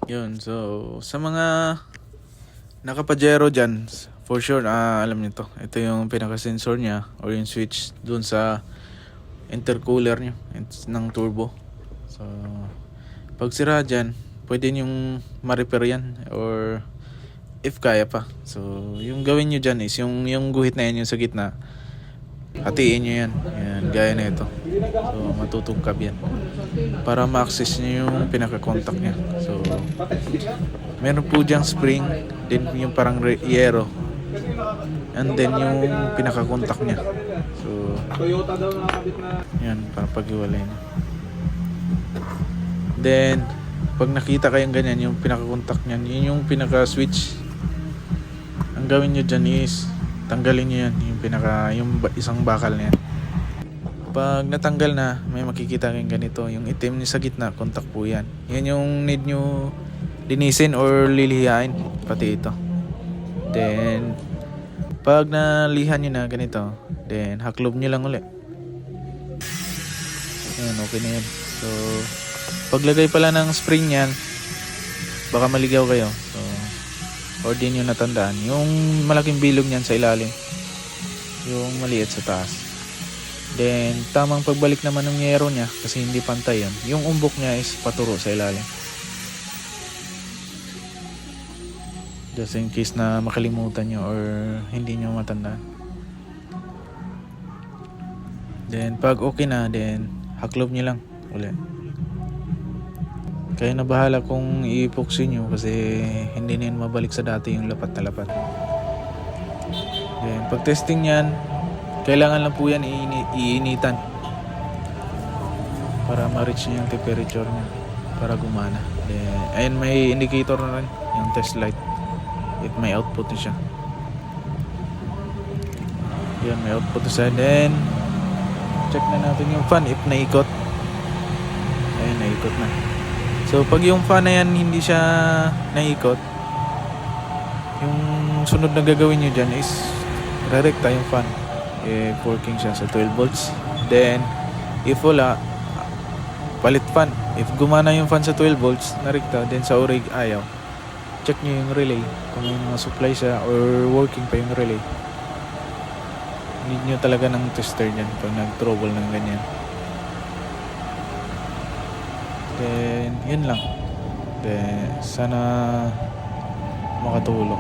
Yun, so sa mga naka-Pajero dyan, for sure, alam niyo to. Ito yung pinaka-sensor niya or yung switch dun sa intercooler niyo ng turbo. So, pag sira dyan, pwede niyong ma-repair yan or if kaya pa. So, yung gawin niyo dyan is yung guhit na yan, yung sa gitna, hatiin nyo yan. Yan, gaya na ito. So, matutugkab yan. Para ma-access nyo yung pinaka-contact niya. So, meron po diyang spring, then yung parang yero. And then yung pinaka-contact niya. So, yan, para pag-iwalay niya. Then, pag nakita kayong ganyan, yung pinaka-contact niyan, yun yung pinaka-switch. Ang gawin nyo dyan is, tanggalin nyo yan, yung isang bakal niyan. Pag natanggal na, may makikita kayong ganito, yung itim niya sa gitna, contact po yan. Yan yung need nyo linisin or lilihain, pati ito. Then, pag nalihan nyo na ganito, then haklob nyo lang ulit. Yan, okay na yan. So, paglagay pala ng spring yan, baka maligaw kayo. So, or di nyo natandaan, yung malaking bilog niyan sa ilalim, yung maliit sa taas. Then, tamang pagbalik naman ng yero niya, kasi hindi pantay yan, yung umbok niya is paturo sa ilalim. Just in case na makalimutan nyo or hindi nyo matandaan. Then, pag okay na, then haklob nyo lang ulit. Kaya na bahala kung i-epoxy nyo kasi hindi na yun mabalik sa dati yung lapat na lapat. Then, pag testing yan, kailangan lang po yan iinitan para ma-reach nyo yung temperature nyo para gumana. Then, ayun, may indicator na rin yung test light. If may output na siya. Yan, may output na siya. Then, check na natin yung fan if naikot. Ayun, naikot na. So, pag yung fan na yan hindi siya naikot, yung sunod na gagawin nyo dyan is re-recta yung fan. If working siya sa 12 volts. Then, if wala, palit fan. If gumana yung fan sa 12 volts, na-recta, then sa orig ayaw. Check nyo yung relay kung may mga supply siya or working pa yung relay. Need nyo talaga ng tester dyan pag nag-trouble ng ganyan. Then, yun lang. Then, sana makatulong.